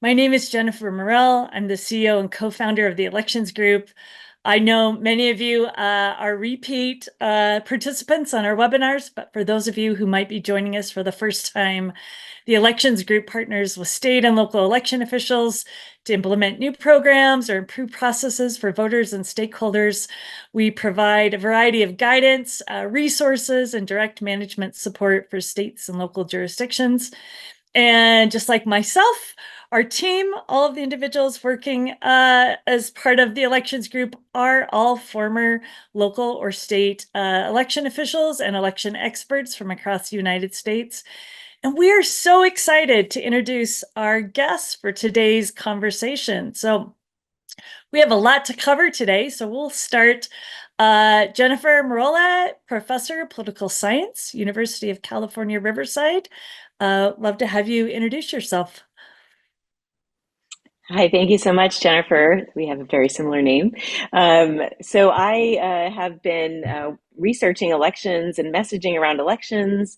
My name is Jennifer Morell. I'm the CEO and co-founder of the Elections Group. I know many of you are repeat participants on our webinars, but for those of you who might be joining us for the first time, the Elections Group partners with state and local election officials to implement new programs or improve processes for voters and stakeholders. We provide a variety of guidance, resources, and direct management support for states and local jurisdictions. And just like myself, our team, all of the individuals working as part of the elections group are all former local or state election officials and election experts from across the United States. And we are so excited to introduce our guests for today's conversation. So we have a lot to cover today, so we'll start. Jennifer Marola, Professor of Political Science, University of California, Riverside. Love to have you introduce yourself. Hi, thank you so much, Jennifer. We have a very similar name. So I have been researching elections and messaging around elections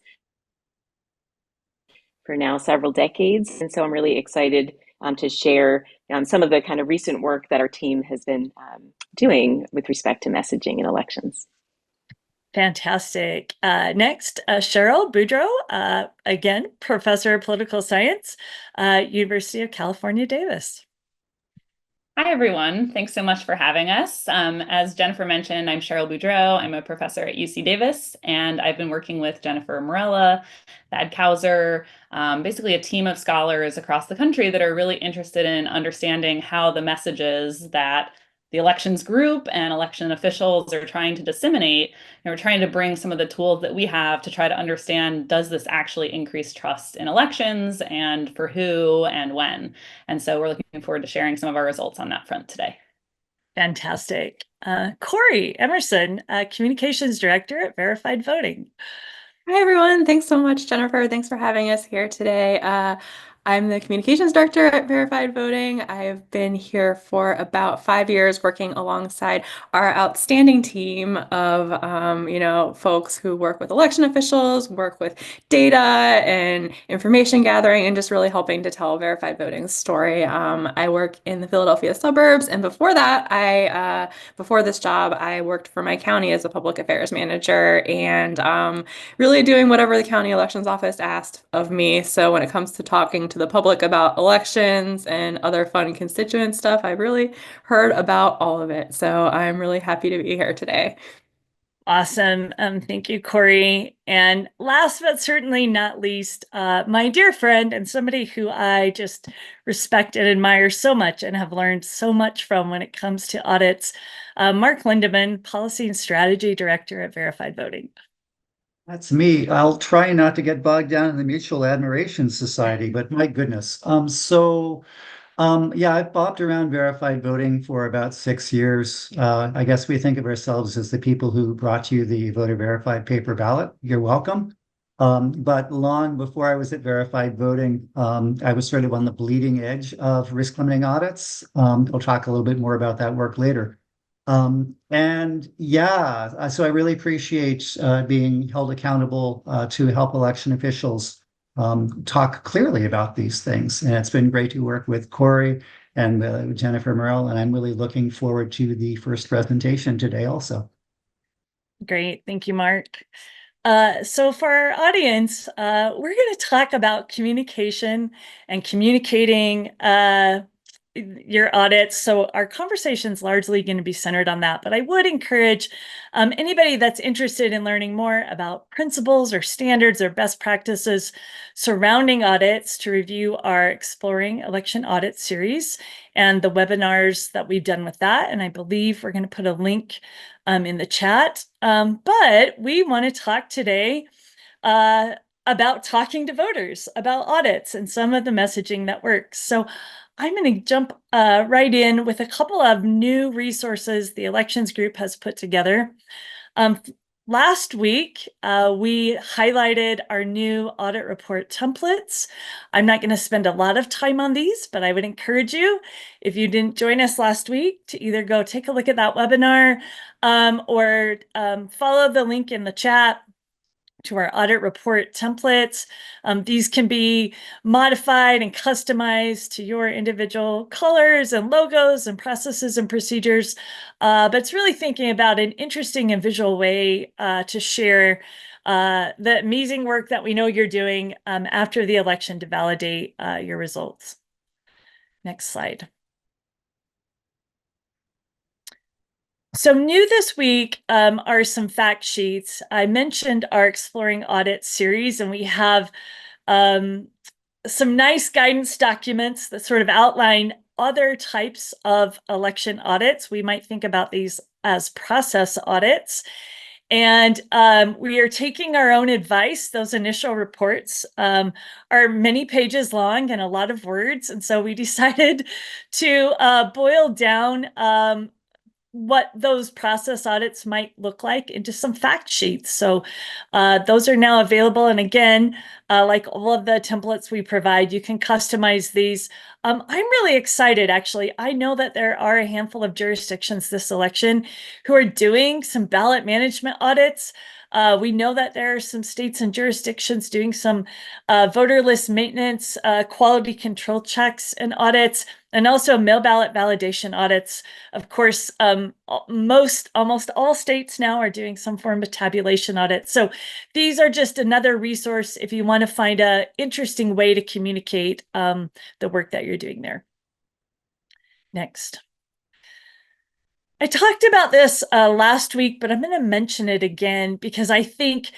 for now several decades. And so I'm really excited to share some of the kind of recent work that our team has been doing with respect to messaging in elections. Fantastic. Next, Cheryl Boudreau, again, Professor of Political Science, University of California, Davis. Hi, everyone. Thanks so much for having us. As Jennifer mentioned, I'm Cheryl Boudreau. I'm a professor at UC Davis, and I've been working with Jennifer Morella, Thad Kauser, basically a team of scholars across the country that are really interested in understanding how the messages that the elections group and election officials are trying to disseminate. And we're trying to bring some of the tools that we have to try to understand, does this actually increase trust in elections, and for who and when? And so we're looking forward to sharing some of our results on that front today. Fantastic. Corey Emerson, Communications Director at Verified Voting. Hi, everyone. Thanks so much, Jennifer. Thanks for having us here today. I'm the communications director at Verified Voting. I've been here for about 5 years working alongside our outstanding team of, folks who work with election officials, work with data and information gathering, and just really helping to tell Verified Voting's story. I work in the Philadelphia suburbs, and before that, before this job, I worked for my county as a public affairs manager and really doing whatever the county elections office asked of me. So when it comes to talking to the public about elections and other fun constituent stuff, I've really heard about all of it. So I'm really happy to be here today. Awesome. Thank you, Corey. And last but certainly not least, my dear friend and somebody who I just respect and admire so much and have learned so much from when it comes to audits, Mark Lindeman, Policy and Strategy Director at Verified Voting. That's me. I'll try not to get bogged down in the Mutual Admiration Society, but my goodness. Yeah, I've bopped around verified voting for about 6 years. I guess we think of ourselves as the people who brought you the voter verified paper ballot. You're welcome. But long before I was at verified voting, I was sort of on the bleeding edge of risk limiting audits. I'll talk a little bit more about that work later. And yeah, so I really appreciate being held accountable to help election officials talk clearly about these things. And it's been great to work with Corey and Jennifer Merrill, and I'm really looking forward to the first presentation today also. Great. Thank you, Mark. So for our audience, we're going to talk about communication and communicating your audits. So our conversation is largely going to be centered on that, but I would encourage anybody that's interested in learning more about principles or standards or best practices surrounding audits to review our Exploring Election Audit series and the webinars that we've done with that. And I believe we're going to put a link in the chat. But we want to talk today about talking to voters, about audits and some of the messaging that works. So I'm going to jump right in with a couple of new resources the elections group has put together. Last week, we highlighted our new audit report templates. I'm not going to spend a lot of time on these, but I would encourage you, if you didn't join us last week, to either go take a look at that webinar or follow the link in the chat to our audit report templates. These can be modified and customized to your individual colors and logos and processes and procedures. But it's really thinking about an interesting and visual way to share the amazing work that we know you're doing after the election to validate your results. Next slide. So new this week are some fact sheets. I mentioned our Exploring Audits series, and we have some nice guidance documents that sort of outline other types of election audits. We might think about these as process audits. And we are taking our own advice. Those initial reports are many pages long and a lot of words. And so we decided to boil down what those process audits might look like into some fact sheets. So those are now available. And again, like all of the templates we provide, you can customize these. I'm really excited, actually. I know that there are a handful of jurisdictions this election who are doing some ballot management audits. We know that there are some states and jurisdictions doing some voter list maintenance, quality control checks and audits, and also mail ballot validation audits. Of course, almost all states now are doing some form of tabulation audit. So these are just another resource if you want to find an interesting way to communicate the work that you're doing there. Next. I talked about this last week, but I'm going to mention it again because I think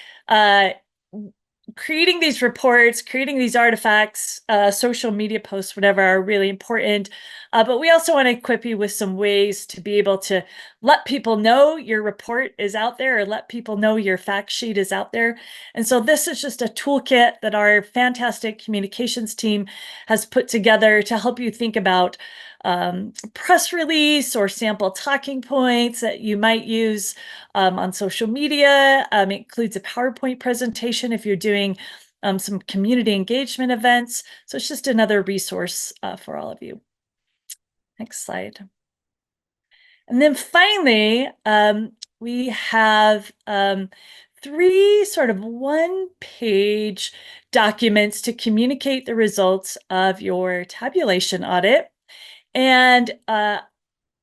creating these reports, creating these artifacts, social media posts, whatever, are really important. But we also want to equip you with some ways to be able to let people know your report is out there, or let people know your fact sheet is out there. And so this is just a toolkit that our fantastic communications team has put together to help you think about press release or sample talking points that you might use on social media. It includes a PowerPoint presentation if you're doing some community engagement events. So it's just another resource for all of you. Next slide. And then finally, we have 3 sort of one-page documents to communicate the results of your tabulation audit. And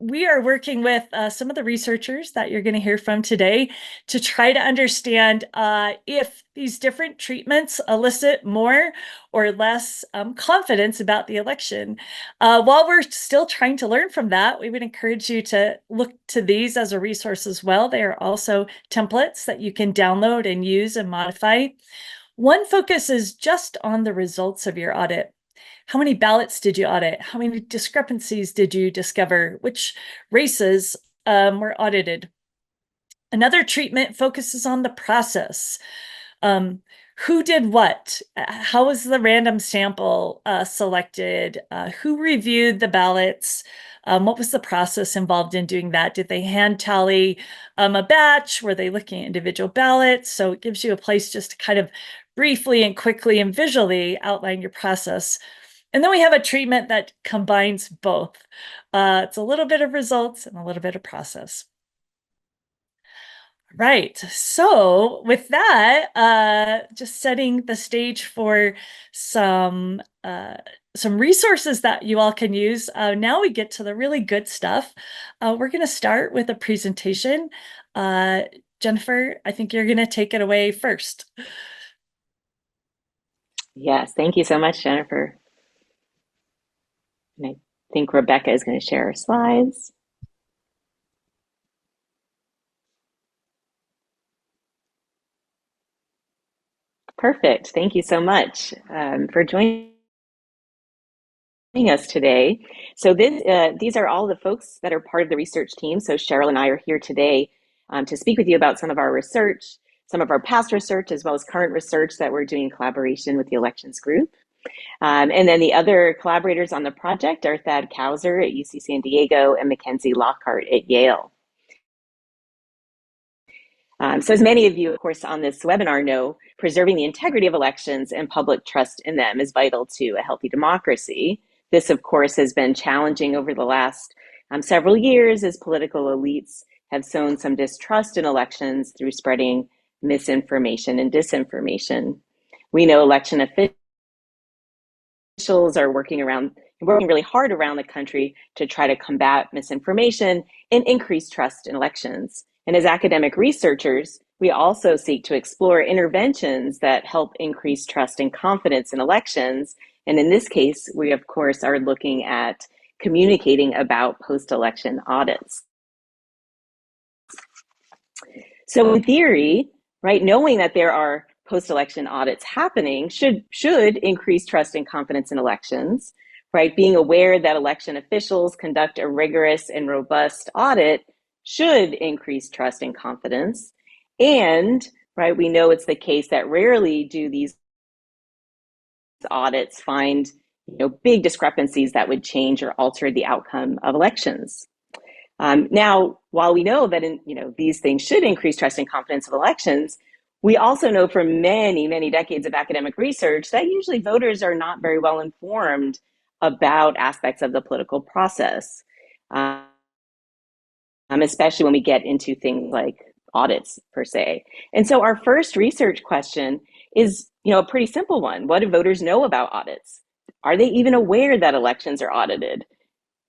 we are working with some of the researchers that you're going to hear from today to try to understand if these different treatments elicit more or less confidence about the election. While we're still trying to learn from that, we would encourage you to look to these as a resource as well. They are also templates that you can download and use and modify. One focus is just on the results of your audit. How many ballots did you audit? How many discrepancies did you discover? Which races were audited? Another treatment focuses on the process. Who did what? How was the random sample selected? Who reviewed the ballots? What was the process involved in doing that? Did they hand tally a batch? Were they looking at individual ballots? So it gives you a place just to kind of briefly and quickly and visually outline your process. And then we have a treatment that combines both. It's a little bit of results and a little bit of process. Right. So with that, just setting the stage for some resources that you all can use. Now we get to the really good stuff. We're going to start with a presentation. Jennifer, I think you're going to take it away first. Yes, thank you so much, Jennifer. And I think Rebecca is going to share her slides. Perfect. Thank you so much for joining us today. So these are all the folks that are part of the research team. So Cheryl and I are here today to speak with you about some of our research, some of our past research, as well as current research that we're doing in collaboration with the elections group. And then the other collaborators on the project are Thad Kauser at UC San Diego and Mackenzie Lockhart at Yale. So as many of you, of course, on this webinar know, preserving the integrity of elections and public trust in them is vital to a healthy democracy. This, of course, has been challenging over the last several years as political elites have sown some distrust in elections through spreading misinformation and disinformation. We know election officials are working really hard around the country to try to combat misinformation and increase trust in elections. And as academic researchers, we also seek to explore interventions that help increase trust and confidence in elections. And in this case, we of course are looking at communicating about post-election audits. So in theory, right, knowing that there are post-election audits happening should increase trust and confidence in elections, right? Being aware that election officials conduct a rigorous and robust audit should increase trust and confidence. And, right, we know it's the case that rarely do these audits find, big discrepancies that would change or alter the outcome of elections. Now, while we know that these things should increase trust and confidence of elections, we also know from many, many decades of academic research that usually voters are not very well informed about aspects of the political process, especially when we get into things like audits per se. And so our first research question is, a pretty simple one. What do voters know about audits? Are they even aware that elections are audited?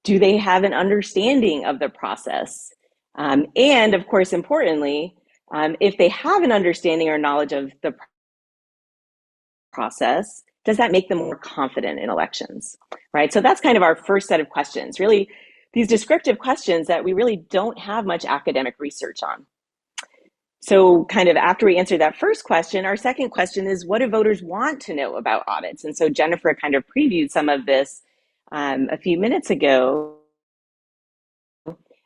Do they have an understanding of the process? And of course, importantly, if they have an understanding or knowledge of the process, does that make them more confident in elections, right? So that's kind of our first set of questions, really these descriptive questions that we really don't have much academic research on. So kind of after we answer that first question, our second question is, what do voters want to know about audits? And so Jennifer kind of previewed some of this a few minutes ago.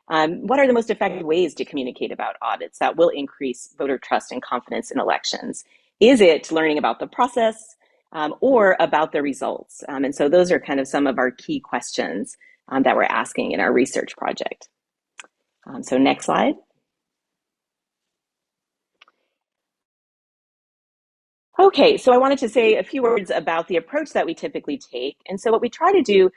What are the most effective ways to communicate about audits that will increase voter trust and confidence in elections? Is it learning about the process or about the results? And so those are kind of some of our key questions that we're asking in our research project. So next slide. Okay, so I wanted to say a few words about the approach that we typically take. And so what we try to do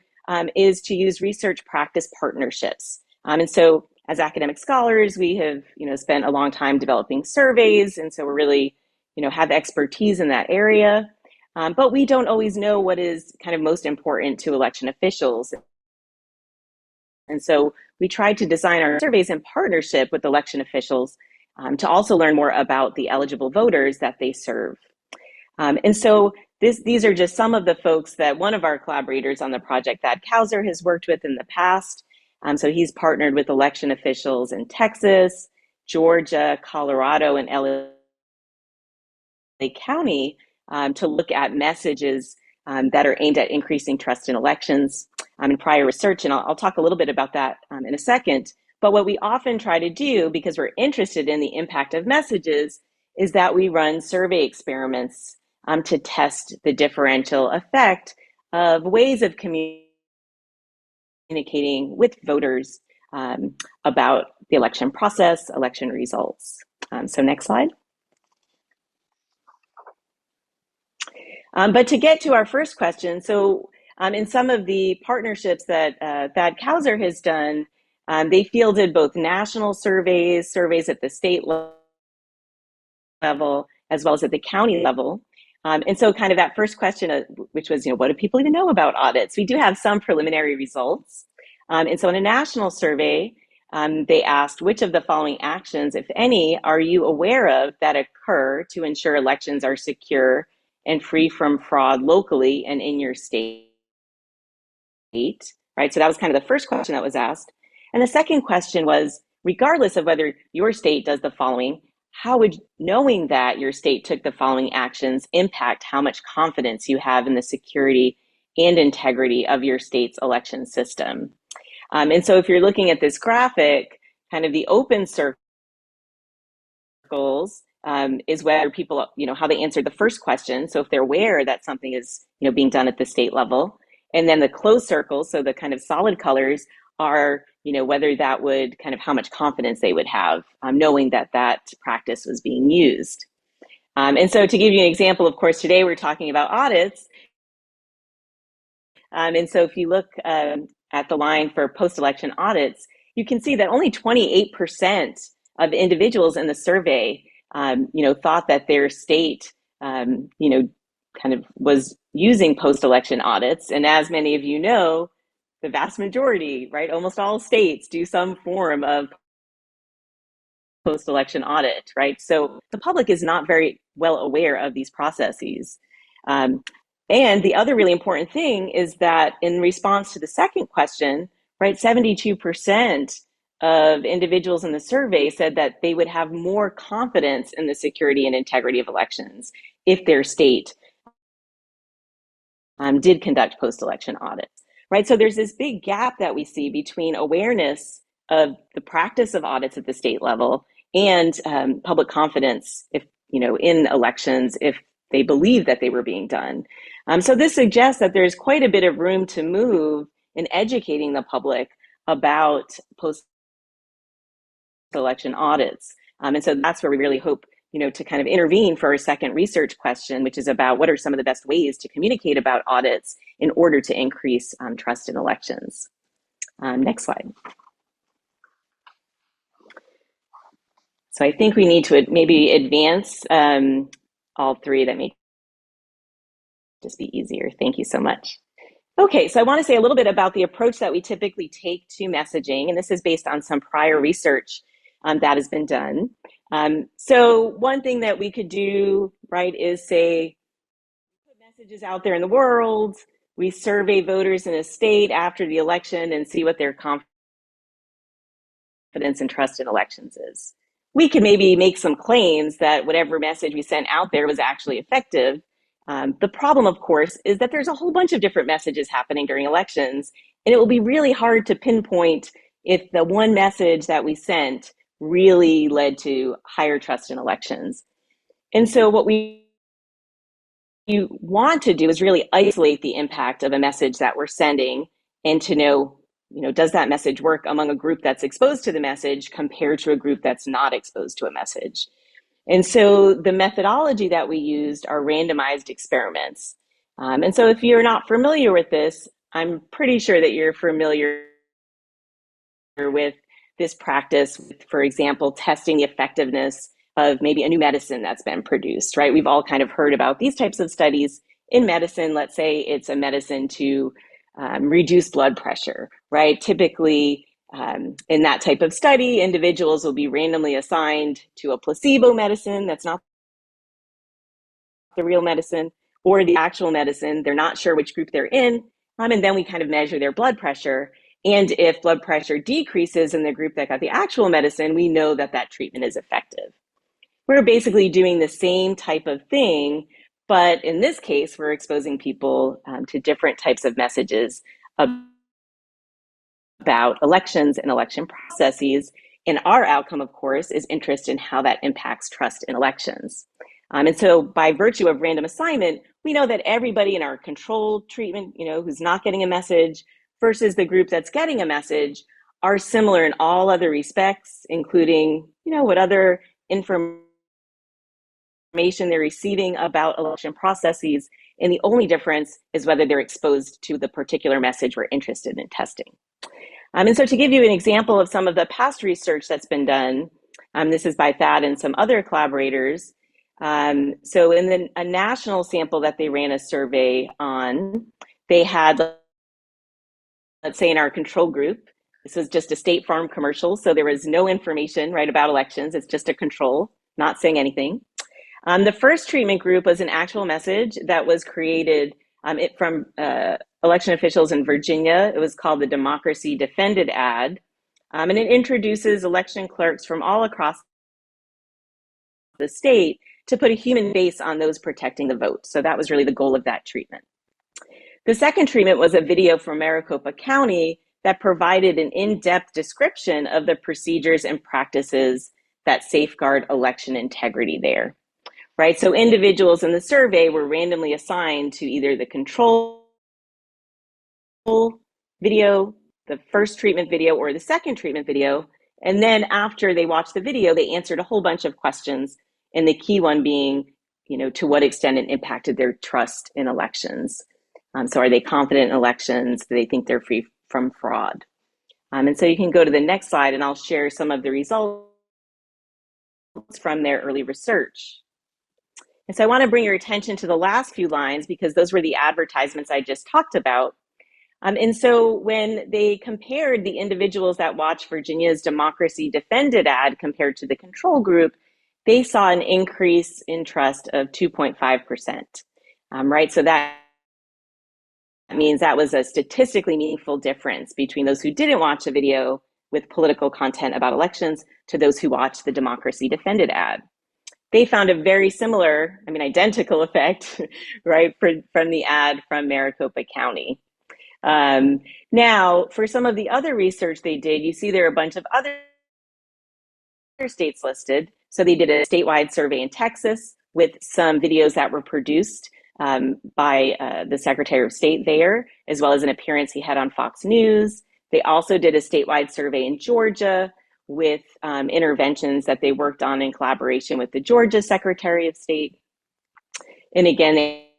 is to use research practice partnerships. And so as academic scholars, we have spent a long time developing surveys. And so we're really have expertise in that area. But we don't always know what is kind of most important to election officials. And so we try to design our surveys in partnership with election officials to also learn more about the eligible voters that they serve. And so these are just some of the folks that one of our collaborators on the project, Thad Kauser, has worked with in the past. So he's partnered with election officials in Texas, Georgia, Colorado, and LA County to look at messages that are aimed at increasing trust in elections in prior research. And I'll talk a little bit about that in a second. But what we often try to do, because we're interested in the impact of messages, is that we run survey experiments to test the differential effect of ways of communicating with voters about the election process, election results. So next slide. But to get to our first question, so in some of the partnerships that Thad Kauser has done, they fielded both national surveys at the state level, as well as at the county level. And so kind of that first question, which was, what do people even know about audits? We do have some preliminary results. And so in a national survey, they asked, which of the following actions, if any, are you aware of that occur to ensure elections are secure and free from fraud locally and in your state, right? So that was kind of the first question that was asked. And the second question was, regardless of whether your state does the following, how would knowing that your state took the following actions impact how much confidence you have in the security and integrity of your state's election system? And so if you're looking at this graphic, kind of the open circles is whether people, how they answered the first question. So if they're aware that something is, being done at the state level, and then the closed circles, so the kind of solid colors are, whether that would kind of how much confidence they would have knowing that that practice was being used. And so to give you an example, of course, today we're talking about audits. And so if you look at the line for post-election audits, you can see that only 28% of individuals in the survey thought that their state, kind of was using post-election audits. And as many of you know, the vast majority, right, almost all states do some form of post-election audit, right? So the public is not very well aware of these processes. And the other really important thing is that in response to the second question, right, 72% of individuals in the survey said that they would have more confidence in the security and integrity of elections if their state did conduct post-election audits, right? So there's this big gap that we see between awareness of the practice of audits at the state level and public confidence, if in elections, if they believe that they were being done. So this suggests that there's quite a bit of room to move in educating the public about post-election audits. And so that's where we really hope to kind of intervene for our second research question, which is about what are some of the best ways to communicate about audits in order to increase trust in elections. Next slide. So I think we need to maybe advance all three. That may just be easier. Thank you so much. Okay, so I want to say a little bit about the approach that we typically take to messaging, and this is based on some prior research that has been done. So one thing that we could do, right, is say, put messages out there in the world, we survey voters in a state after the election and see what their confidence and trust in elections is. We could maybe make some claims that whatever message we sent out there was actually effective. The problem, of course, is that there's a whole bunch of different messages happening during elections, and it will be really hard to pinpoint if the one message that we sent really led to higher trust in elections. And so what you want to do is really isolate the impact of a message that we're sending and to know, does that message work among a group that's exposed to the message compared to a group that's not exposed to a message. And so the methodology that we used are randomized experiments. And so if you're not familiar with this, I'm pretty sure that you're familiar with this practice, for example, testing the effectiveness of maybe a new medicine that's been produced, right? We've all kind of heard about these types of studies in medicine. Let's say it's a medicine to reduce blood pressure, right? Typically, in that type of study, individuals will be randomly assigned to a placebo medicine that's not the real medicine or the actual medicine. They're not sure which group they're in. And then we kind of measure their blood pressure. And if blood pressure decreases in the group that got the actual medicine, we know that that treatment is effective. We're basically doing the same type of thing, but in this case, we're exposing people to different types of messages about elections and election processes. And our outcome, of course, is interest in how that impacts trust in elections. And so by virtue of random assignment, we know that everybody in our control treatment, who's not getting a message versus the group that's getting a message are similar in all other respects, including, what other information they're receiving about election processes. And the only difference is whether they're exposed to the particular message we're interested in testing. And so to give you an example of some of the past research that's been done, this is by Thad and some other collaborators. So in a national sample that they ran a survey on, they had, let's say in our control group, this was just a State Farm commercial, so there was no information, right, about elections. It's just a control, not saying anything. The first treatment group was an actual message that was created from election officials in Virginia. It was called the Democracy Defended ad. And it introduces election clerks from all across the state to put a human face on those protecting the vote. So that was really the goal of that treatment. The second treatment was a video from Maricopa County that provided an in-depth description of the procedures and practices that safeguard election integrity there. Right, so individuals in the survey were randomly assigned to either the control video, the first treatment video, or the second treatment video. And then after they watched the video, they answered a whole bunch of questions. And the key one being, to what extent it impacted their trust in elections. So are they confident in elections? Do they think they're free from fraud? And so you can go to the next slide and I'll share some of the results from their early research. And so I want to bring your attention to the last few lines because those were the advertisements I just talked about. And so when they compared the individuals that watched Virginia's Democracy Defended ad compared to the control group, they saw an increase in trust of 2.5%, right? So that means that was a statistically meaningful difference between those who didn't watch a video with political content about elections to those who watched the Democracy Defended ad. They found a very similar, identical effect, right, from the ad from Maricopa County. Now, for some of the other research they did, you see there are a bunch of other states listed. So they did a statewide survey in Texas with some videos that were produced by the Secretary of State there, as well as an appearance he had on Fox News. They also did a statewide survey in Georgia with interventions that they worked on in collaboration with the Georgia Secretary of State. And again, they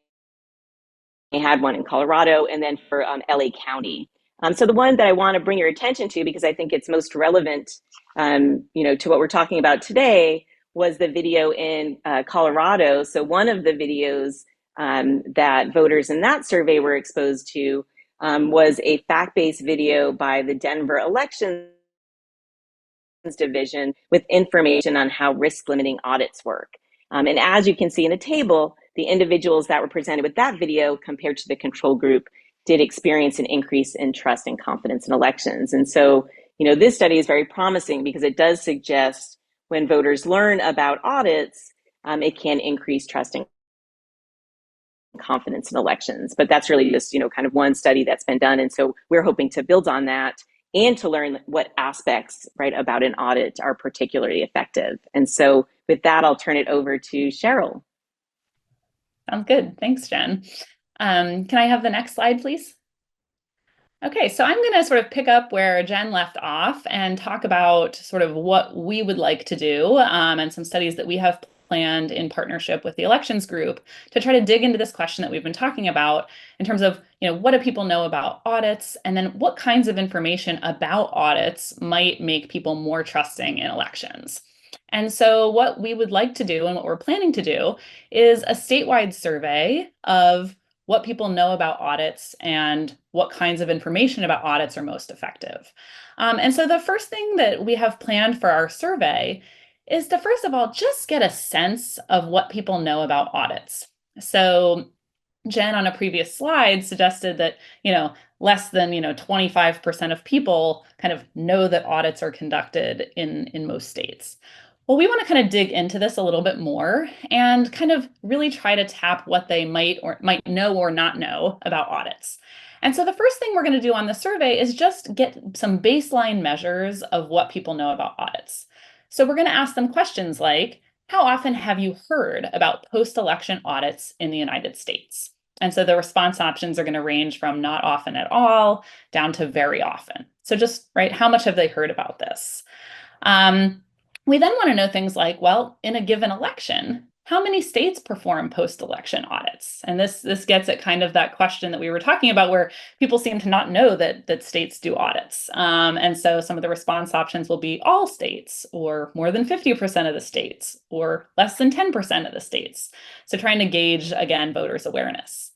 had one in Colorado, and then for LA County. So the one that I want to bring your attention to, because I think it's most relevant, to what we're talking about today, was the video in Colorado. So one of the videos that voters in that survey were exposed to was a fact-based video by the Denver Elections Division with information on how risk limiting audits work. And as you can see in the table, the individuals that were presented with that video compared to the control group did experience an increase in trust and confidence in elections. And so, this study is very promising because it does suggest when voters learn about audits, it can increase trust and confidence in elections. But that's really just, kind of one study that's been done. And so we're hoping to build on that and to learn what aspects, right, about an audit are particularly effective. And so with that, I'll turn it over to Cheryl. Sounds good. Thanks, Jen. Can I have the next slide, please? Okay, so I'm going to sort of pick up where Jen left off and talk about sort of what we would like to do and some studies that we have planned in partnership with the elections group to try to dig into this question that we've been talking about in terms of, what do people know about audits, and then what kinds of information about audits might make people more trusting in elections. And so what we would like to do and what we're planning to do is a statewide survey of what people know about audits and what kinds of information about audits are most effective. And so the first thing that we have planned for our survey is to, first of all, just get a sense of what people know about audits. So Jen on a previous slide suggested that, less than, 25% of people kind of know that audits are conducted in most states. Well, we want to kind of dig into this a little bit more and kind of really try to tap what they might know or not know about audits. And so the first thing we're going to do on the survey is just get some baseline measures of what people know about audits. So we're going to ask them questions like, how often have you heard about post-election audits in the United States? And so the response options are going to range from not often at all down to very often. So just, right, how much have they heard about this? We then want to know things like, well, in a given election, how many states perform post-election audits? And this gets at kind of that question that we were talking about where people seem to not know that states do audits. And so some of the response options will be all states, or more than 50% of the states, or less than 10% of the states. So trying to gauge, again, voters' awareness.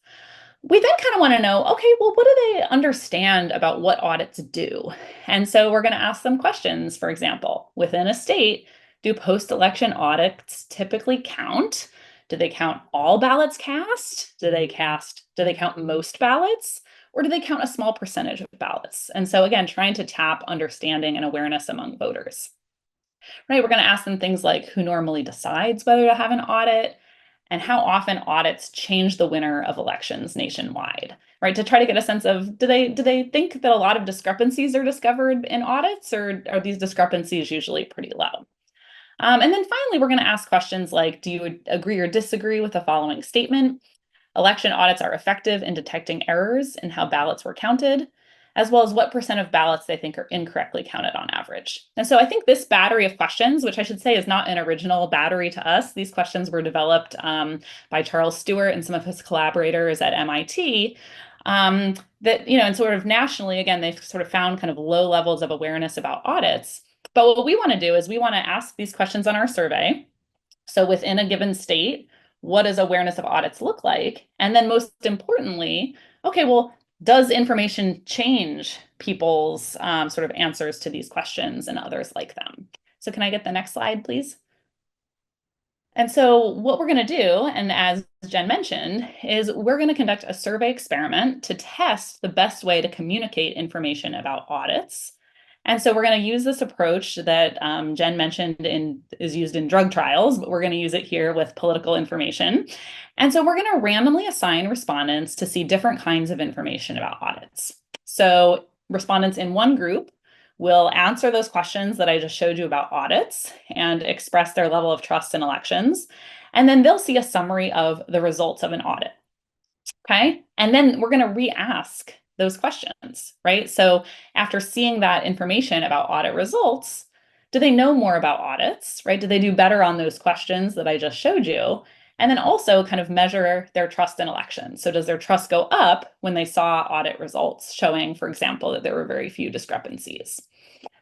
We then kind of want to know, okay, well, what do they understand about what audits do? And so we're going to ask them questions. For example, within a state, do post-election audits typically count? Do they count all ballots cast? Do they count most ballots? Or do they count a small percentage of ballots? And so again, trying to tap understanding and awareness among voters. Right, we're going to ask them things like who normally decides whether to have an audit, and how often audits change the winner of elections nationwide, right? To try to get a sense of, do they think that a lot of discrepancies are discovered in audits, or are these discrepancies usually pretty low? And then finally, we're going to ask questions like, do you agree or disagree with the following statement? Election audits are effective in detecting errors in how ballots were counted, as well as what percent of ballots they think are incorrectly counted on average. And so I think this battery of questions, which I should say is not an original battery to us, these questions were developed by Charles Stewart and some of his collaborators at MIT, that, and sort of nationally, again, they've sort of found kind of low levels of awareness about audits. But what we want to do is we want to ask these questions on our survey. So within a given state, what does awareness of audits look like? And then most importantly, okay, well, does information change people's sort of answers to these questions and others like them? So can I get the next slide, please? And so what we're going to do, and as Jen mentioned, is we're going to conduct a survey experiment to test the best way to communicate information about audits. And so we're going to use this approach that Jen mentioned is used in drug trials, but we're going to use it here with political information. And so we're going to randomly assign respondents to see different kinds of information about audits. So respondents in one group will answer those questions that I just showed you about audits and express their level of trust in elections. And then they'll see a summary of the results of an audit. Okay. And then we're going to re-ask those questions, right? So after seeing that information about audit results, do they know more about audits, right? Do they do better on those questions that I just showed you? And then also kind of measure their trust in elections. So does their trust go up when they saw audit results showing, for example, that there were very few discrepancies?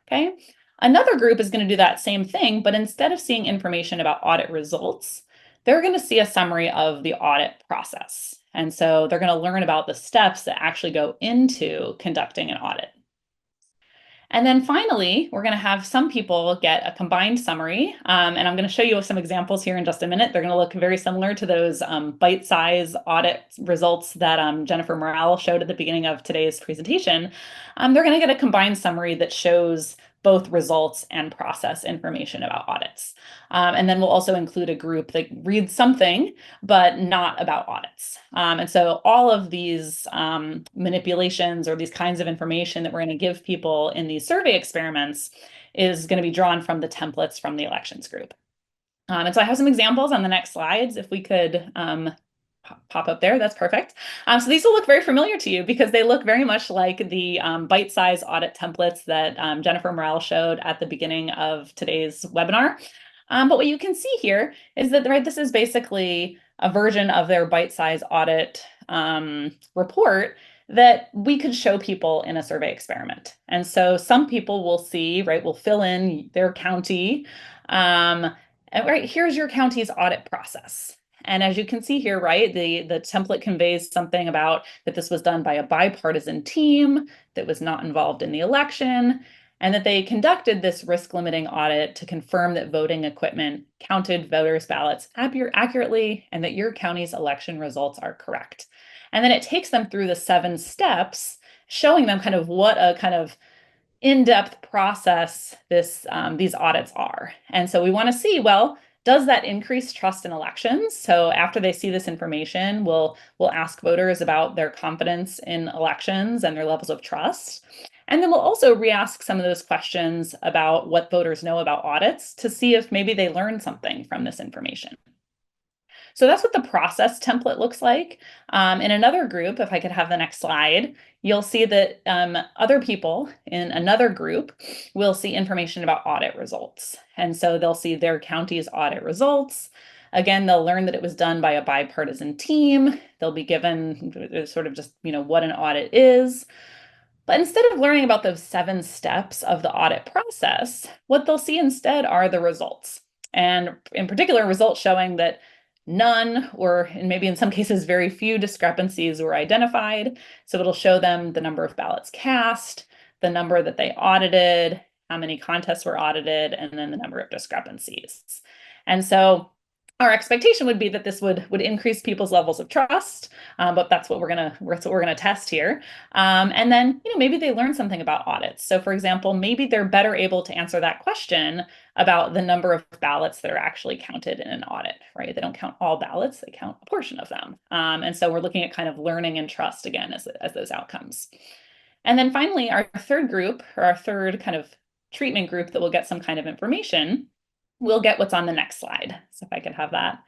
Okay. Another group is going to do that same thing, but instead of seeing information about audit results, they're going to see a summary of the audit process. And so they're going to learn about the steps that actually go into conducting an audit. And then finally, we're going to have some people get a combined summary. And I'm going to show you some examples here in just a minute. They're going to look very similar to those bite-size audit results that Jennifer Morrell showed at the beginning of today's presentation. They're going to get a combined summary that shows both results and process information about audits. And then we'll also include a group that reads something, but not about audits. And so all of these manipulations or these kinds of information that we're going to give people in these survey experiments is going to be drawn from the templates from the elections group. And so I have some examples on the next slides. If we could pop up there, that's perfect. So these will look very familiar to you because they look very much like the bite-sized audit templates that Jennifer Morrell showed at the beginning of today's webinar. But what you can see here is that, right, this is basically a version of their bite-sized audit report that we could show people in a survey experiment. And so some people will see, right, will fill in their county. And right, here's your county's audit process. And as you can see here, right, the template conveys something about that this was done by a bipartisan team that was not involved in the election, and that they conducted this risk limiting audit to confirm that voting equipment counted voters' ballots accurately and that your county's election results are correct. And then it takes them through the 7 steps, showing them kind of what a kind of in-depth process these audits are. And so we want to see, well, does that increase trust in elections? So after they see this information, we'll ask voters about their confidence in elections and their levels of trust. And then we'll also re-ask some of those questions about what voters know about audits to see if maybe they learned something from this information. So that's what the process template looks like. In another group, if I could have the next slide, you'll see that other people in another group will see information about audit results. And so they'll see their county's audit results. Again, they'll learn that it was done by a bipartisan team. They'll be given sort of just, what an audit is. But instead of learning about those 7 steps of the audit process, what they'll see instead are the results. And in particular, results showing that none, or maybe in some cases, very few discrepancies were identified. So it'll show them the number of ballots cast, the number that they audited, how many contests were audited, and then the number of discrepancies. And so our expectation would be that this would increase people's levels of trust, but that's what we're gonna test here. And then maybe they learn something about audits. So for example, maybe they're better able to answer that question about the number of ballots that are actually counted in an audit, right? They don't count all ballots, they count a portion of them. And so we're looking at kind of learning and trust again as those outcomes. And then finally, our third group, or our third kind of treatment group that will get some kind of information, we'll get what's on the next slide. So if I could have that.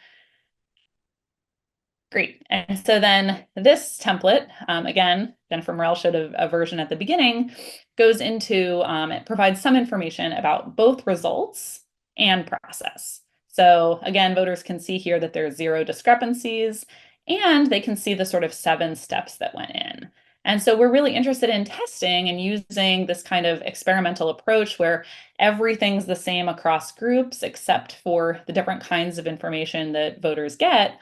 Great. And so then this template, again, Jennifer Morrell showed a version at the beginning, goes into, it provides some information about both results and process. So again, voters can see here that there's 0 discrepancies, and they can see the sort of 7 steps that went in. And so we're really interested in testing and using this kind of experimental approach where everything's the same across groups except for the different kinds of information that voters get,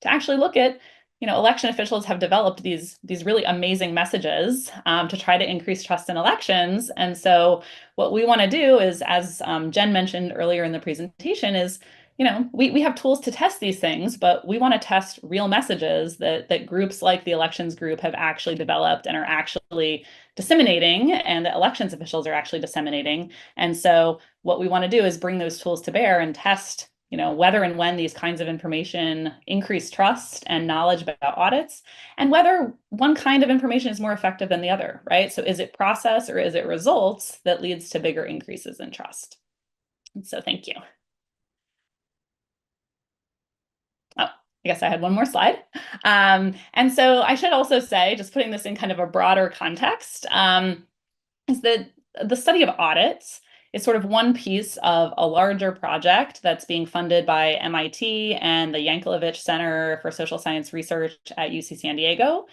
to actually look at, election officials have developed these really amazing messages to try to increase trust in elections. And so what we want to do is, as Jen mentioned earlier in the presentation, is we have tools to test these things, but we want to test real messages that groups like the elections group have actually developed and are actually disseminating, and that elections officials are actually disseminating. And so what we want to do is bring those tools to bear and test whether and when these kinds of information increase trust and knowledge about audits, and whether one kind of information is more effective than the other, right? So is it process or is it results that leads to bigger increases in trust? And so thank you. Oh, I guess I had one more slide. And so I should also say, just putting this in kind of a broader context, is that the study of audits is sort of one piece of a larger project that's being funded by MIT and the Yankelovich Center for Social Science Research at UC San Diego,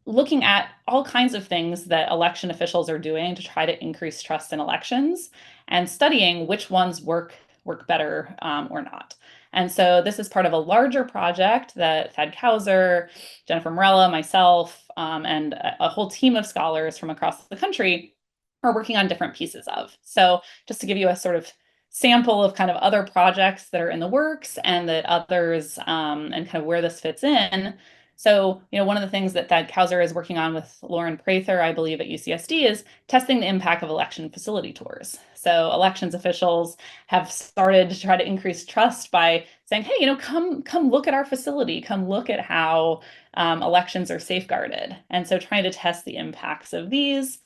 looking at all kinds of things that election officials are doing to try to increase trust in elections and studying which ones work better or not. And so this is part of a larger project that Thad Kauser, Jennifer Morella, myself, and a whole team of scholars from across the country are working on different pieces of. So just to give you a sort of sample of kind of other projects that are in the works and that others, and kind of where this fits in. So, one of the things that Thad Kauser is working on with Lauren Prather, I believe at UCSD, is testing the impact of election facility tours. So elections officials have started to try to increase trust by saying, hey, come look at our facility, come look at how elections are safeguarded. And so trying to test the impacts of these.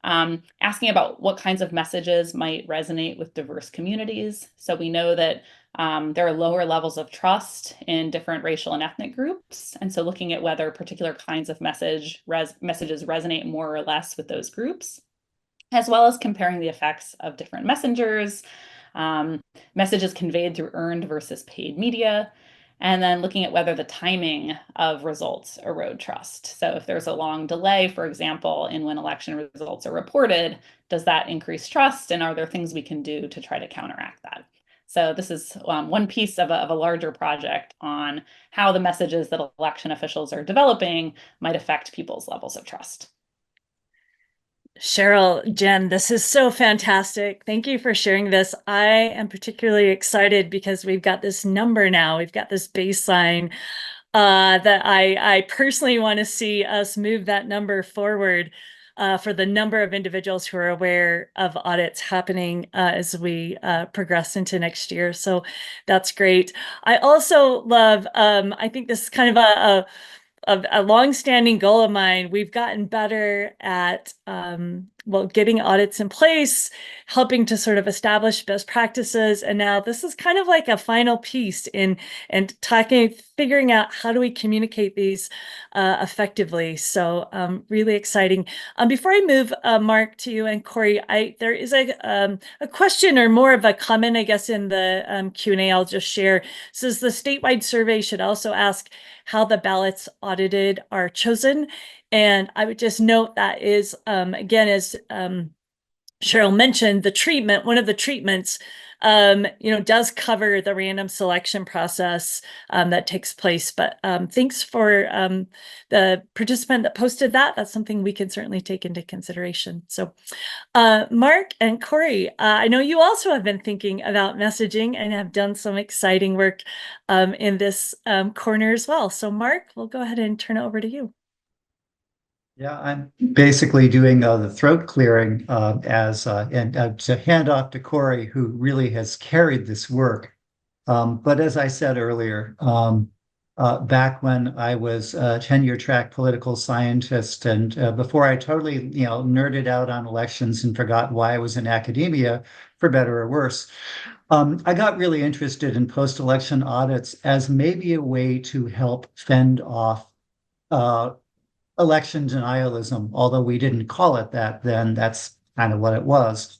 Asking about what kinds of messages might resonate with diverse communities. So we know that there are lower levels of trust in different racial and ethnic groups. And so looking at whether particular kinds of messages resonate more or less with those groups, as well as comparing the effects of different messengers, messages conveyed through earned versus paid media, and then looking at whether the timing of results erode trust. So if there's a long delay, for example, in when election results are reported, does that increase trust? And are there things we can do to try to counteract that? So this is one piece of a larger project on how the messages that election officials are developing might affect people's levels of trust. Cheryl, Jen, this is so fantastic. Thank you for sharing this. I am particularly excited because we've got this number now. We've got this baseline that I personally want to see us move that number forward for the number of individuals who are aware of audits happening as we progress into next year. So that's great. I also love, I think this is kind of a longstanding goal of mine. We've gotten better at getting audits in place, helping to sort of establish best practices, and now this is kind of like a final piece in figuring out how do we communicate these effectively. So really exciting. Before I move, Mark, to you and Corey, there is a question or more of a comment, I guess, in the Q&A I'll just share. It says the statewide survey should also ask how the ballots audited are chosen. And I would just note that is, again, as Cheryl mentioned, one of the treatments, does cover the random selection process that takes place. But thanks for the participant that posted that. That's something we can certainly take into consideration. So Mark and Corey, I know you also have been thinking about messaging and have done some exciting work in this corner as well. So Mark, we'll go ahead and turn it over to you. Yeah, I'm basically doing the throat clearing and to hand off to Corey, who really has carried this work. But as I said earlier, back when I was a tenure track political scientist and before I totally, nerded out on elections and forgot why I was in academia, for better or worse, I got really interested in post-election audits as maybe a way to help fend off election denialism, although we didn't call it that then. That's kind of what it was.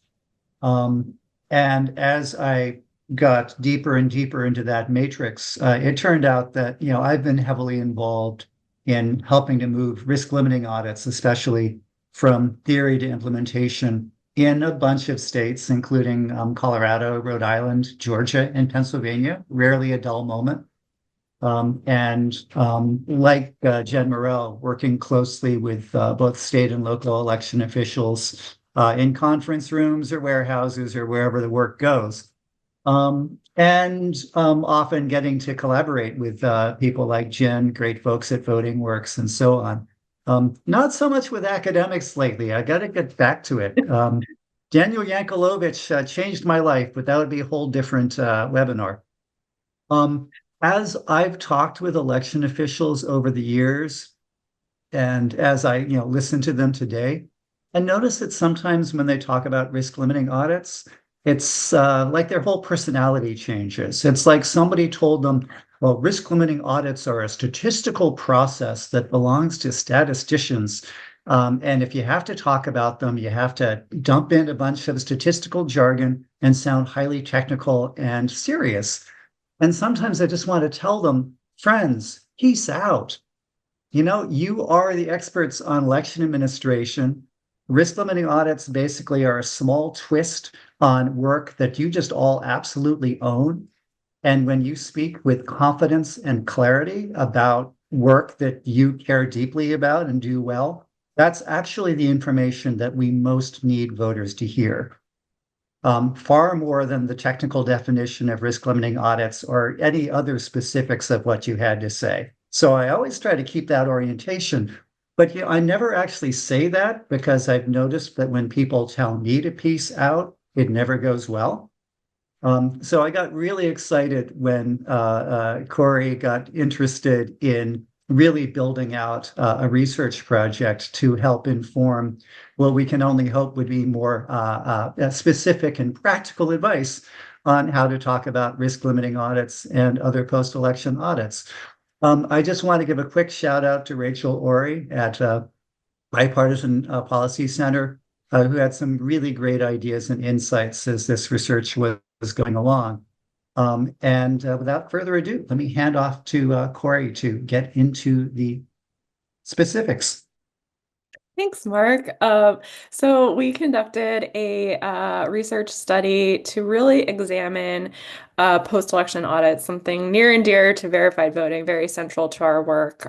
And as I got deeper and deeper into that matrix, it turned out that, I've been heavily involved in helping to move risk limiting audits, especially from theory to implementation in a bunch of states, including Colorado, Rhode Island, Georgia, and Pennsylvania. Rarely a dull moment. Like Jen Morell, working closely with both state and local election officials in conference rooms or warehouses or wherever the work goes. Often getting to collaborate with people like Jen, great folks at Voting Works, and so on. Not so much with academics lately. I got to get back to it. Daniel Yankelovich changed my life, but that would be a whole different webinar. As I've talked with election officials over the years, and as I listen to them today, I notice that sometimes when they talk about risk limiting audits, it's like their whole personality changes. It's like somebody told them, well, risk limiting audits are a statistical process that belongs to statisticians. And if you have to talk about them, you have to dump in a bunch of statistical jargon and sound highly technical and serious. And sometimes I just want to tell them, friends, peace out. You are the experts on election administration. Risk limiting audits basically are a small twist on work that you just all absolutely own. And when you speak with confidence and clarity about work that you care deeply about and do well, that's actually the information that we most need voters to hear. Far more than the technical definition of risk limiting audits or any other specifics of what you had to say. So I always try to keep that orientation, but I never actually say that because I've noticed that when people tell me to peace out, it never goes well. So I got really excited when Corey got interested in really building out a research project to help inform what we can only hope would be more specific and practical advice on how to talk about risk limiting audits and other post-election audits. I just want to give a quick shout out to Rachel Ori at Bipartisan Policy Center, who had some really great ideas and insights as this research was going along. Without further ado, let me hand off to Corey to get into the specifics. Thanks, Mark. So we conducted a research study to really examine post-election audits, something near and dear to verified voting, very central to our work,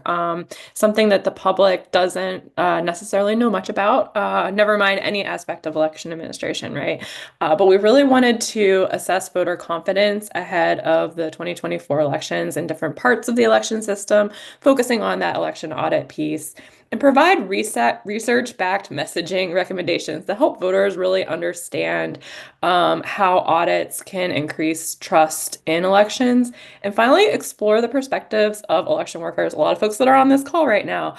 something that the public doesn't necessarily know much about, never mind any aspect of election administration, right? But we really wanted to assess voter confidence ahead of the 2024 elections in different parts of the election system, focusing on that election audit piece, and provide research-backed messaging recommendations that help voters really understand how audits can increase trust in elections, and finally explore the perspectives of election workers, a lot of folks that are on this call right now,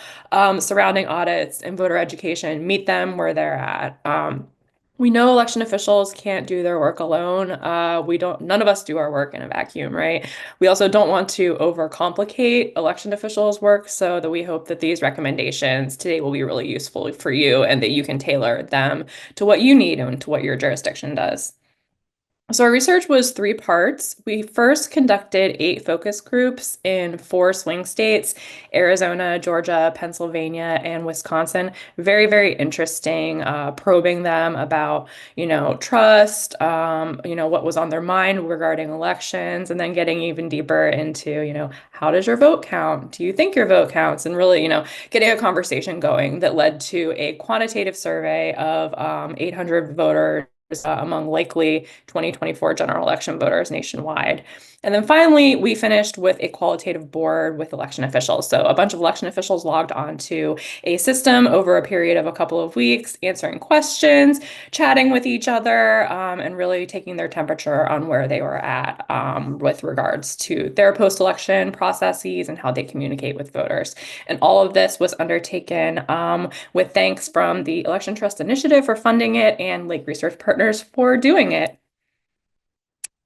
surrounding audits and voter education, meet them where they're at. We know election officials can't do their work alone. None of us do our work in a vacuum, right? We also don't want to overcomplicate election officials' work, so that we hope that these recommendations today will be really useful for you and that you can tailor them to what you need and to what your jurisdiction does. So our research was 3 parts. We first conducted 8 focus groups in 4 swing states, Arizona, Georgia, Pennsylvania, and Wisconsin. Very, very interesting, probing them about, trust, what was on their mind regarding elections, and then getting even deeper into, how does your vote count? Do you think your vote counts? And really, getting a conversation going that led to a quantitative survey of 800 voters among likely 2024 general election voters nationwide. And then finally, we finished with a qualitative board with election officials. So a bunch of election officials logged onto a system over a period of a couple of weeks, answering questions, chatting with each other, and really taking their temperature on where they were at with regards to their post-election processes and how they communicate with voters. And all of this was undertaken with thanks from the Election Trust Initiative for funding it and Lake Research Partners for doing it.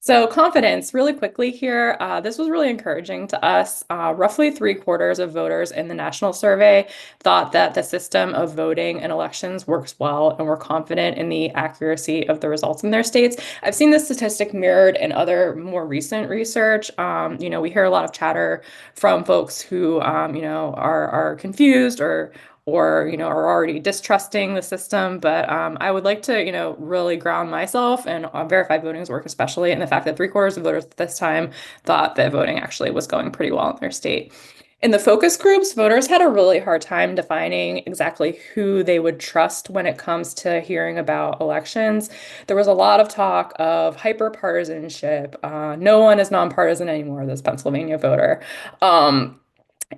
So confidence, really quickly here, this was really encouraging to us. Roughly 3/4 of voters in the national survey thought that the system of voting in elections works well and were confident in the accuracy of the results in their states. I've seen this statistic mirrored in other more recent research. We hear a lot of chatter from folks who, are confused or are already distrusting the system. But I would like to, really ground myself and verified voting's work, especially in the fact that 3/4 of voters at this time thought that voting actually was going pretty well in their state. In the focus groups, voters had a really hard time defining exactly who they would trust when it comes to hearing about elections. There was a lot of talk of hyper-partisanship. No one is nonpartisan anymore, this Pennsylvania voter.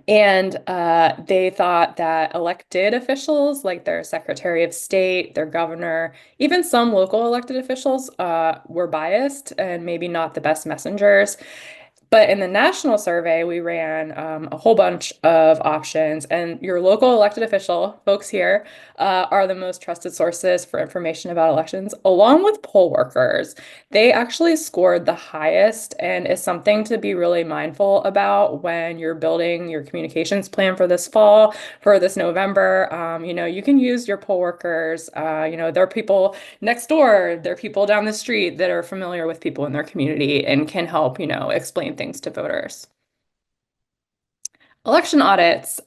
And they thought that elected officials, like their Secretary of State, their governor, even some local elected officials, were biased and maybe not the best messengers. But in the national survey, we ran a whole bunch of options, and your local elected official, folks here, are the most trusted sources for information about elections, along with poll workers. They actually scored the highest, and is something to be really mindful about when you're building your communications plan for this fall, for this November. You can use your poll workers. There are people next door, there are people down the street that are familiar with people in their community and can help, explain things to voters. Election audits,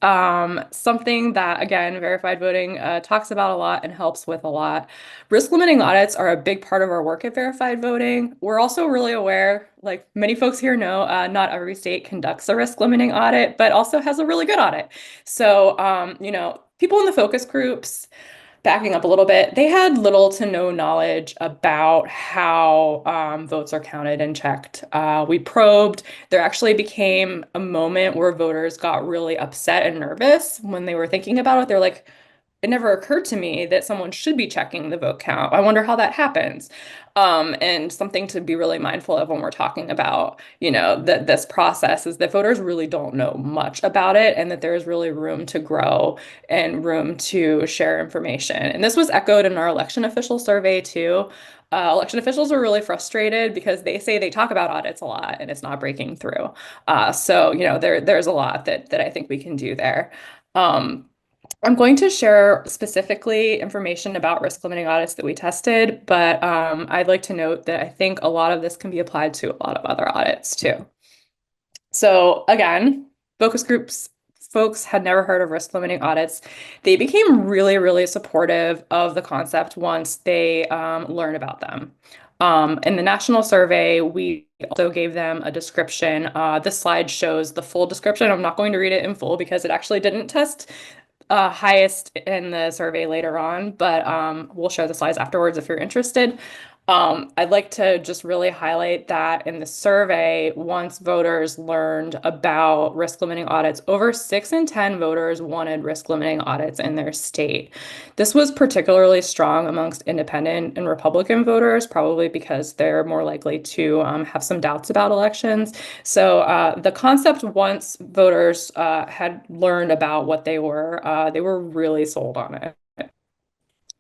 something that, again, verified voting talks about a lot and helps with a lot. Risk limiting audits are a big part of our work at verified voting. We're also really aware, like many folks here know, not every state conducts a risk limiting audit, but also has a really good audit. So, people in the focus groups, backing up a little bit, they had little to no knowledge about how votes are counted and checked. We probed. There actually became a moment where voters got really upset and nervous when they were thinking about it. They're like, it never occurred to me that someone should be checking the vote count. I wonder how that happens. And something to be really mindful of when we're talking about, that this process is that voters really don't know much about it and that there's really room to grow and room to share information. And this was echoed in our election official survey too. Election officials are really frustrated because they say they talk about audits a lot and it's not breaking through. There's a lot that I think we can do there. I'm going to share specifically information about risk limiting audits that we tested, but I'd like to note that I think a lot of this can be applied to a lot of other audits too. So again, focus groups, folks had never heard of risk limiting audits. They became really, really supportive of the concept once they learned about them. In the national survey, we also gave them a description. This slide shows the full description. I'm not going to read it in full because it actually didn't test highest in the survey later on, but we'll show the slides afterwards if you're interested. I'd like to just really highlight that in the survey, once voters learned about risk limiting audits, over 6 in 10 voters wanted risk limiting audits in their state. This was particularly strong amongst independent and Republican voters, probably because they're more likely to have some doubts about elections. So the concept, once voters had learned about what they were really sold on it.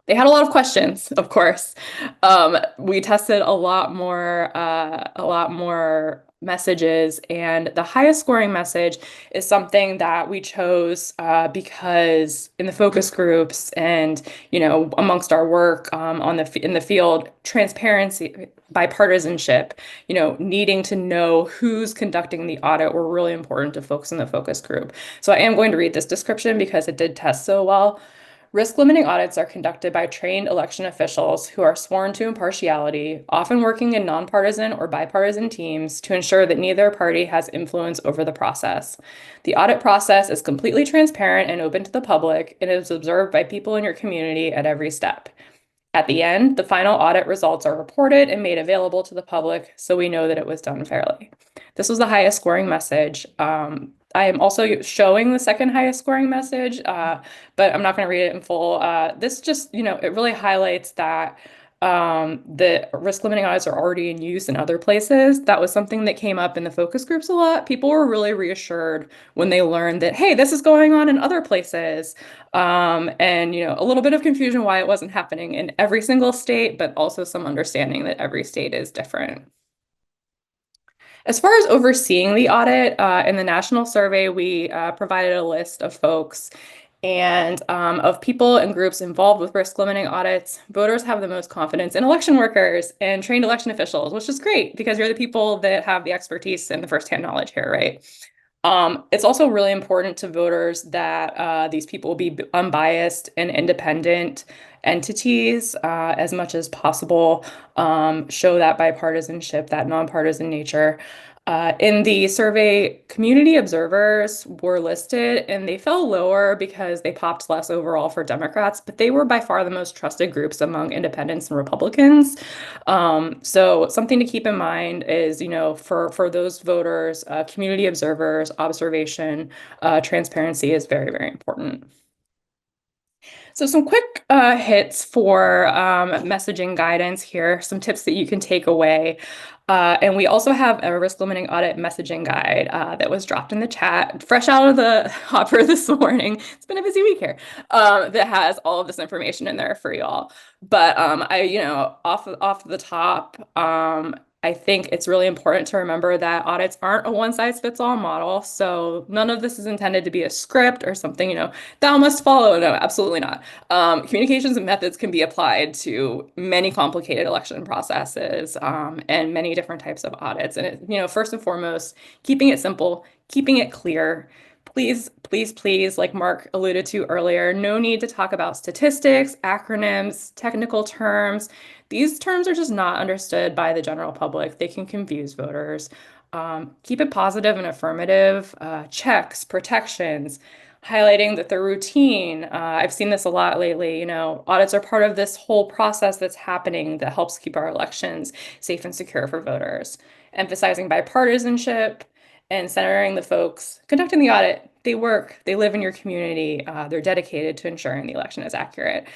They had a lot of questions, of course. We tested a lot more messages, and the highest scoring message is something that we chose because in the focus groups and amongst our work in the field, transparency, bipartisanship, needing to know who's conducting the audit were really important to folks in the focus group. So I am going to read this description because it did test so well. Risk limiting audits are conducted by trained election officials who are sworn to impartiality, often working in nonpartisan or bipartisan teams to ensure that neither party has influence over the process. The audit process is completely transparent and open to the public and is observed by people in your community at every step. At the end, the final audit results are reported and made available to the public so we know that it was done fairly. This was the highest scoring message. I am also showing the second highest scoring message, but I'm not going to read it in full. This just, it really highlights that the risk limiting audits are already in use in other places. That was something that came up in the focus groups a lot. People were really reassured when they learned that, hey, this is going on in other places. And, a little bit of confusion why it wasn't happening in every single state, but also some understanding that every state is different. As far as overseeing the audit, in the national survey, we provided a list of folks and of people and groups involved with risk limiting audits. Voters have the most confidence in election workers and trained election officials, which is great because you're the people that have the expertise and the firsthand knowledge here, right? It's also really important to voters that these people be unbiased and independent entities as much as possible, show that bipartisanship, that nonpartisan nature. In the survey, community observers were listed and they fell lower because they popped less overall for Democrats, but they were by far the most trusted groups among independents and Republicans. So something to keep in mind is, for those voters, community observers, observation, transparency is very, very important. So some quick hits for messaging guidance here, some tips that you can take away. And we also have a risk limiting audit messaging guide that was dropped in the chat, fresh out of the hopper this morning. It's been a busy week here, that has all of this information in there for y'all. But off the top, I think it's really important to remember that audits aren't a one-size-fits-all model. So none of this is intended to be a script or something, thou must follow. No, absolutely not. Communications and methods can be applied to many complicated election processes and many different types of audits. And first and foremost, keeping it simple, keeping it clear. Please, please, please, like Mark alluded to earlier, no need to talk about statistics, acronyms, technical terms. These terms are just not understood by the general public. They can confuse voters. Keep it positive and affirmative. Checks, protections, highlighting that they're routine. I've seen this a lot lately. Audits are part of this whole process that's happening that helps keep our elections safe and secure for voters. Emphasizing bipartisanship and centering the folks conducting the audit. They work, they live in your community. They're dedicated to ensuring the election is accurate.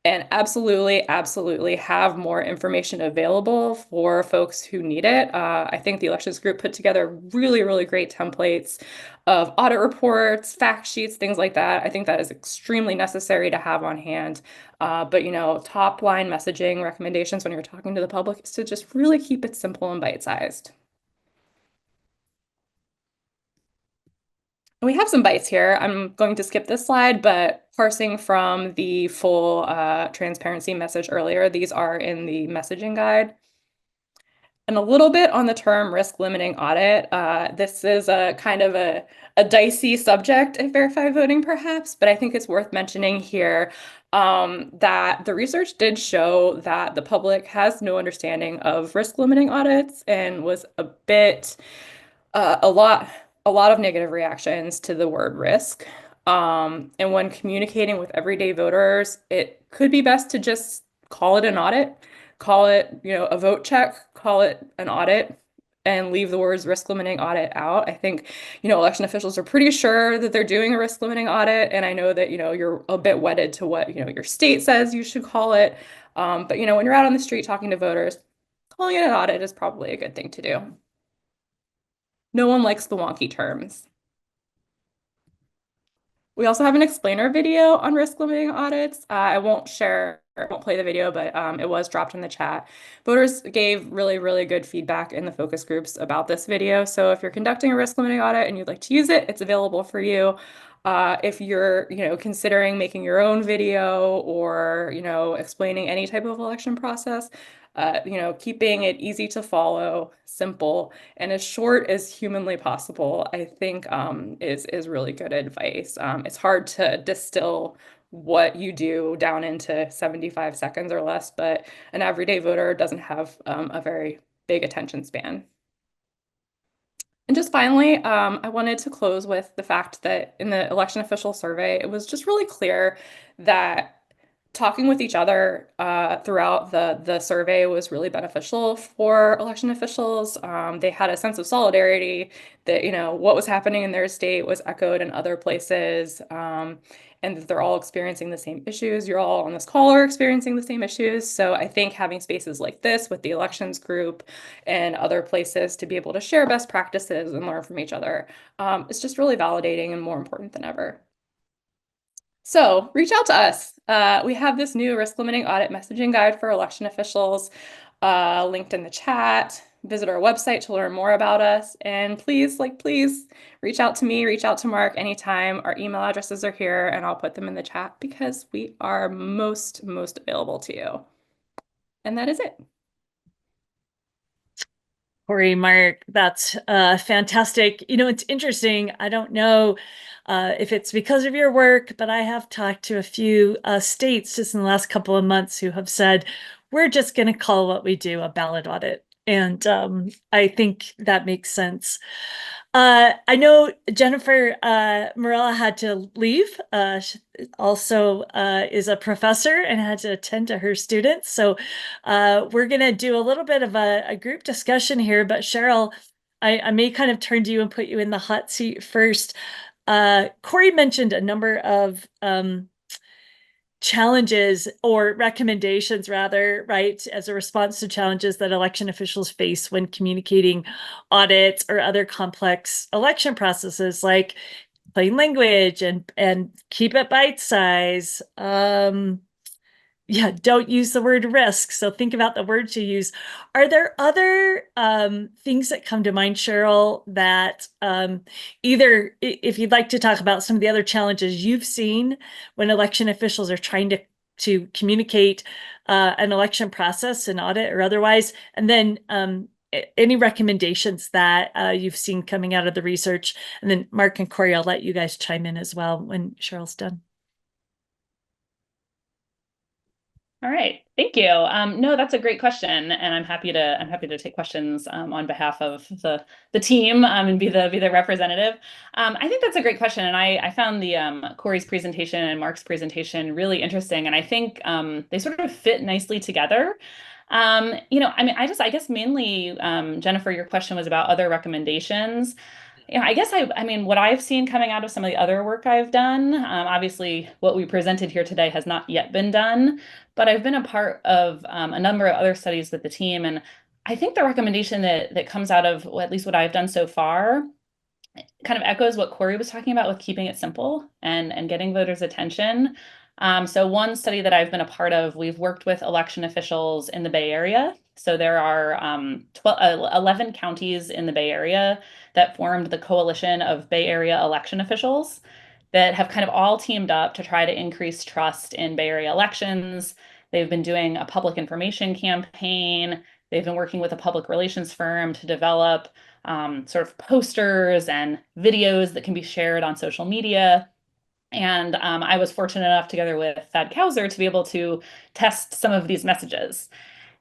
And absolutely, absolutely have more information available for folks who need it. I think the elections group put together really, really great templates of audit reports, fact sheets, things like that. I think that is extremely necessary to have on hand. But top line messaging recommendations when you're talking to the public is to just really keep it simple and bite-sized. We have some bites here. I'm going to skip this slide, but parsing from the full transparency message earlier, these are in the messaging guide. And a little bit on the term risk limiting audit. This is a kind of a dicey subject at verified voting, perhaps, but I think it's worth mentioning here that the research did show that the public has no understanding of risk limiting audits and was a bit a lot of negative reactions to the word risk. And when communicating with everyday voters, it could be best to just call it an audit, call it, a vote check, call it an audit, and leave the words risk limiting audit out. I think, election officials are pretty sure that they're doing a risk limiting audit. And I know that, you're a bit wedded to what, your state says you should call it. But, when you're out on the street talking to voters, calling it an audit is probably a good thing to do. No one likes the wonky terms. We also have an explainer video on risk limiting audits. I won't play the video, but it was dropped in the chat. Voters gave really, really good feedback in the focus groups about this video. So if you're conducting a risk limiting audit and you'd like to use it, it's available for you. If you're, considering making your own video or, explaining any type of election process, keeping it easy to follow, simple, and as short as humanly possible, I think is really good advice. It's hard to distill what you do down into 75 seconds or less, but an everyday voter doesn't have a very big attention span. And just finally, I wanted to close with the fact that in the election official survey, it was just really clear that talking with each other throughout the survey was really beneficial for election officials. They had a sense of solidarity that, what was happening in their state was echoed in other places, and that they're all experiencing the same issues. You're all on this call are experiencing the same issues. So I think having spaces like this with the elections group and other places to be able to share best practices and learn from each other is just really validating and more important than ever. So reach out to us. We have this new risk limiting audit messaging guide for election officials linked in the chat. visit our website to learn more about us. And please, please reach out to me, reach out to Mark anytime. Our email addresses are here and I'll put them in the chat because we are most available to you. And that is it. Corey, Mark, that's fantastic. It's interesting. I don't know if it's because of your work, but I have talked to a few states just in the last couple of months who have said, we're just going to call what we do a ballot audit. And I think that makes sense. I know Jennifer Morella had to leave. She also is a professor and had to attend to her students. So we're going to do a little bit of a group discussion here. But Cheryl, I may kind of turn to you and put you in the hot seat first. Corey mentioned a number of challenges or recommendations rather, right, as a response to challenges that election officials face when communicating audits or other complex election processes, like plain language and keep it bite size. Yeah, don't use the word risk. So think about the words you use. Are there other things that come to mind, Cheryl, that either if you'd like to talk about some of the other challenges you've seen when election officials are trying to communicate an election process, an audit or otherwise, and then any recommendations that you've seen coming out of the research? And then Mark and Corey, I'll let you guys chime in as well when Cheryl's done. All right, thank you. No, that's a great question, and I'm happy to take questions on behalf of the team and be the representative. I think that's a great question, and I found the Corey's presentation and Mark's presentation really interesting, and I think they sort of fit nicely together. I mean, I guess mainly, Jennifer, your question was about other recommendations. I guess I mean, what I've seen coming out of some of the other work I've done, obviously what we presented here today has not yet been done, but I've been a part of a number of other studies with the team. And I think the recommendation that comes out of, well, at least what I've done so far, kind of echoes what Corey was talking about with keeping it simple and getting voters' attention. So one study that I've been a part of, we've worked with election officials in the Bay Area. So there are 11 counties in the Bay Area that formed the coalition of Bay Area election officials that have kind of all teamed up to try to increase trust in Bay Area elections. They've been doing a public information campaign. They've been working with a public relations firm to develop sort of posters and videos that can be shared on social media. And I was fortunate enough, together with Thad Kauser, to be able to test some of these messages.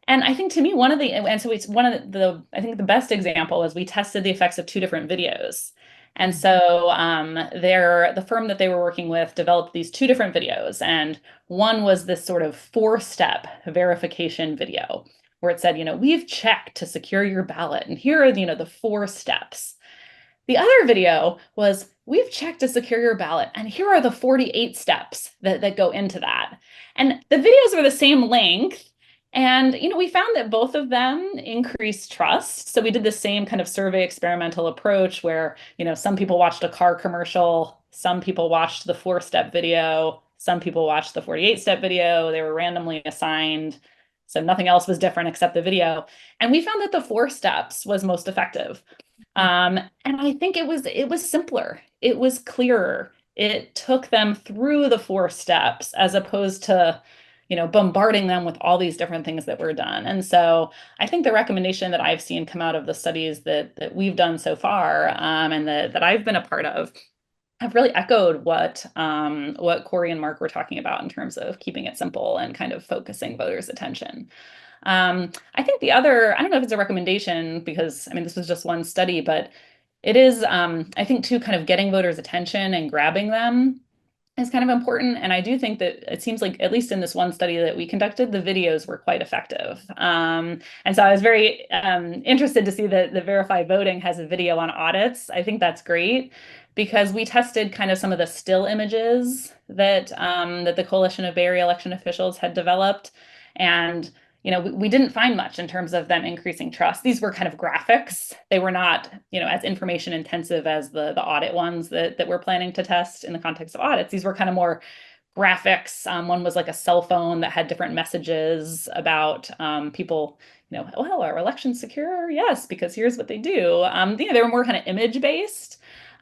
And I think to me, it's one of I think the best example was we tested the effects of two different videos. And so the firm that they were working with developed these two different videos. And one was this sort of 4-step verification video where it said, we've checked to secure your ballot. And here are, the 4 steps. The other video was, we've checked to secure your ballot, and here are the 48 steps that go into that. And the videos are the same length. And, we found that both of them increased trust. So we did the same kind of survey experimental approach where, some people watched a car commercial, some people watched the 4-step video, some people watched the 48-step video. They were randomly assigned. So nothing else was different except the video. And we found that the 4 steps was most effective. And I think it was simpler. It was clearer. It took them through the 4 steps as opposed to, bombarding them with all these different things that were done. And so I think the recommendation that I've seen come out of the studies that we've done so far, and that I've been a part of, have really echoed what Corey and Mark were talking about in terms of keeping it simple and kind of focusing voters' attention. I think the other, I don't know if it's a recommendation because, I mean, this was just one study, but it is, I think, too, kind of getting voters' attention and grabbing them is kind of important. And I do think that it seems like, at least in this one study that we conducted, the videos were quite effective. And so I was very interested to see that the Verified Voting has a video on audits. I think that's great because we tested kind of some of the still images that that the Coalition of Bay Area Election Officials had developed. And we didn't find much in terms of them increasing trust. These were kind of graphics. They were not, as information intensive as the audit ones that we're planning to test in the context of audits. These were kind of more graphics. One was like a cell phone that had different messages about people, well, are elections secure? Yes, because here's what they do. They were more kind of image based.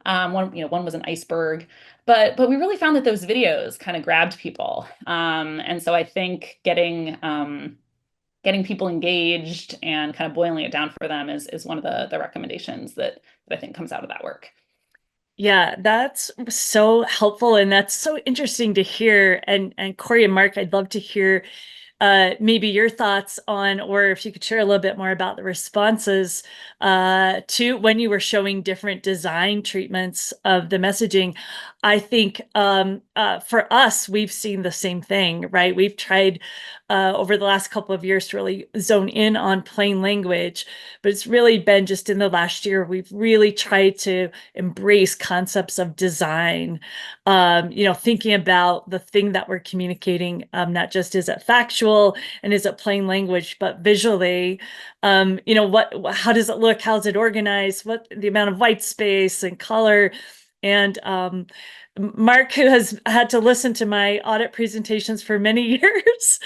One was an iceberg, but we really found that those videos kind of grabbed people. And so I think getting people engaged and kind of boiling it down for them is one of the recommendations that I think comes out of that work. Yeah, that's so helpful and that's so interesting to hear. And Corey and Mark, I'd love to hear maybe your thoughts on, or if you could share a little bit more about the responses to when you were showing different design treatments of the messaging. I think for us, we've seen the same thing, right? We've tried over the last couple of years to really zone in on plain language, but it's really been just in the last year, we've really tried to embrace concepts of design, thinking about the thing that we're communicating, not just is it factual and is it plain language, but visually, how does it look? How's it organized? What the amount of white space and color? And Mark, who has had to listen to my audit presentations for many years,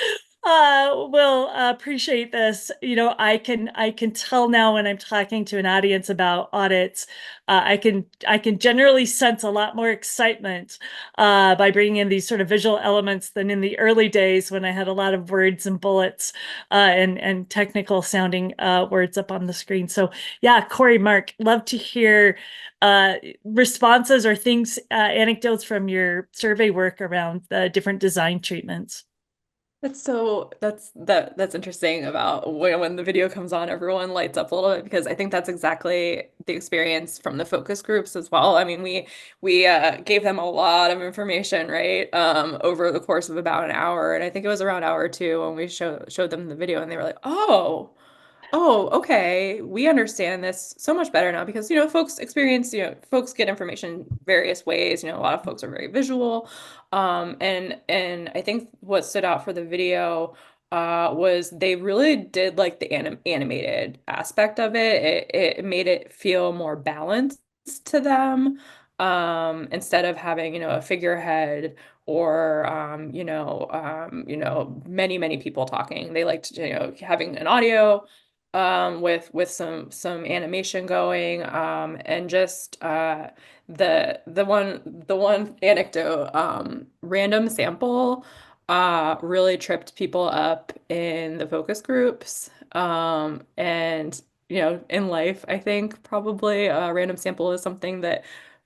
will appreciate this. I can tell now when I'm talking to an audience about audits, I can generally sense a lot more excitement by bringing in these sort of visual elements than in the early days when I had a lot of words and bullets and technical sounding words up on the screen. So yeah, Corey, Mark, love to hear responses or things, anecdotes from your survey work around the different design treatments. That's interesting about when the video comes on, everyone lights up a little bit because I think that's exactly the experience from the focus groups as well. I mean, we gave them a lot of information, right, over the course of about an hour, and I think it was around hour two when we showed them the video, and they were like, Oh, okay. We understand this so much better now because, folks get information various ways. A lot of folks are very visual. And I think what stood out for the video was they really did like the animated aspect of it. It made it feel more balanced to them. Instead of having, a figurehead or many, many people talking. They liked, having an audio with some animation going, and just the one anecdote, random sample really tripped people up in the focus groups, and in life I think probably a random sample is something that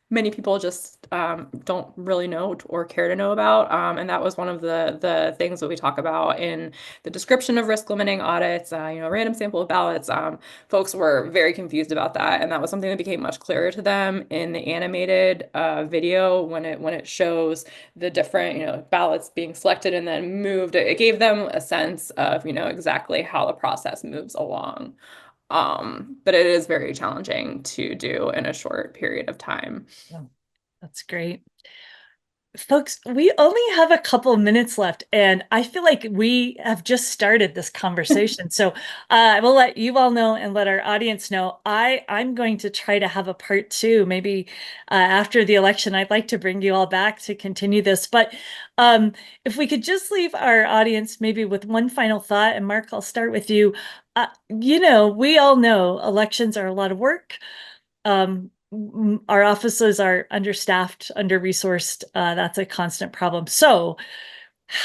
many people just don't really know or care to know about. And that was one of the things that we talk about in the description of risk limiting audits, random sample of ballots. Folks were very confused about that. And that was something that became much clearer to them in the animated video when it shows the different, ballots being selected and then moved. It gave them a sense of, exactly how the process moves along. But it is very challenging to do in a short period of time. Oh, that's great. Folks, we only have a couple of minutes left, and I feel like we have just started this conversation. So I will let you all know and let our audience know. I'm going to try to have a part two, maybe after the election. I'd like to bring you all back to continue this. But if we could just leave our audience maybe with one final thought, and Mark, I'll start with you. We all know elections are a lot of work. Our offices are understaffed, under-resourced. That's a constant problem. So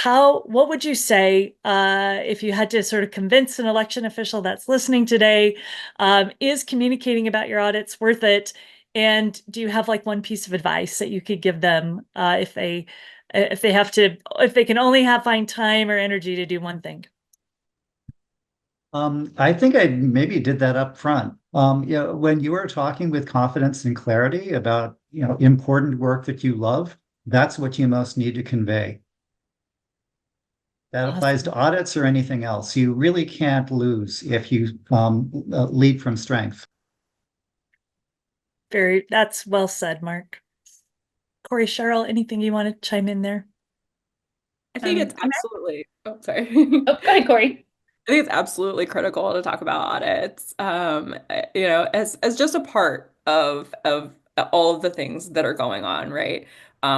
what would you say if you had to sort of convince an election official that's listening today, is communicating about your audits worth it? And do you have like one piece of advice that you could give them if they can only find time or energy to do one thing? I think I maybe did that up front. When you are talking with confidence and clarity about, important work that you love, that's what you most need to convey. That applies to Awesome. audits or anything else. You really can't lose if you lead from strength. That's well said, Mark. Corey, Cheryl, anything you want to chime in there? I think it's For absolutely, oh, sorry. Oh, go ahead, Corey. I think it's absolutely critical to talk about audits, as just a part of all of the things that are going on, right?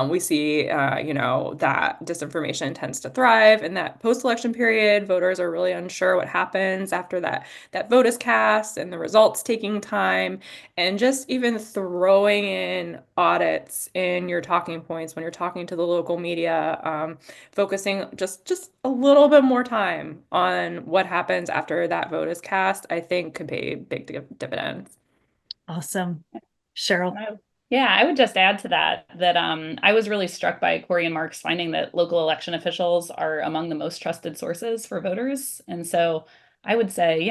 We see, that disinformation tends to thrive in that post-election period. Voters are really unsure what happens after that vote is cast and the results taking time, and just even throwing in audits in your talking points when you're talking to the local media, focusing just a little bit more time on what happens after that vote is cast, I think could pay big dividends. Awesome. Cheryl. Yeah, I would just add to that I was really struck by Corey and Mark's finding that local election officials are among the most trusted sources for voters. And so I would say,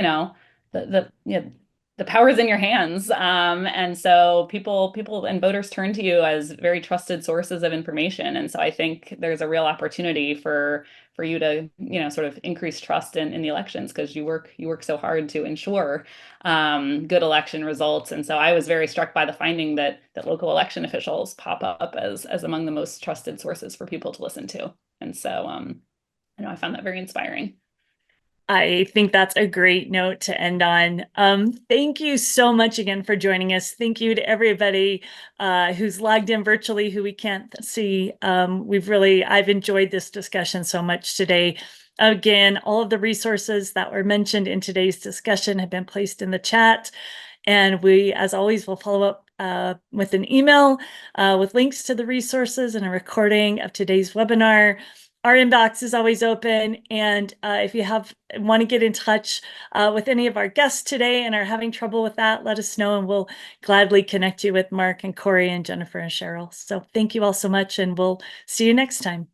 the power is in your hands. And so people and voters turn to you as very trusted sources of information. And so I think there's a real opportunity for you to, sort of increase trust in the elections because you work so hard to ensure good election results. And so I was very struck by the finding that local election officials pop up as among the most trusted sources for people to listen to. And so I found that very inspiring. I think that's a great note to end on. Thank you so much again for joining us. Thank you to everybody who's logged in virtually, who we can't see. I've enjoyed this discussion so much today. Again, all of the resources that were mentioned in today's discussion have been placed in the chat. And we, as always, will follow up with an email with links to the resources and a recording of today's webinar. Our inbox is always open, and if you want to get in touch with any of our guests today and are having trouble with that, let us know, and we'll gladly connect you with Mark and Corey and Jennifer and Cheryl. So thank you all so much, and we'll see you next time.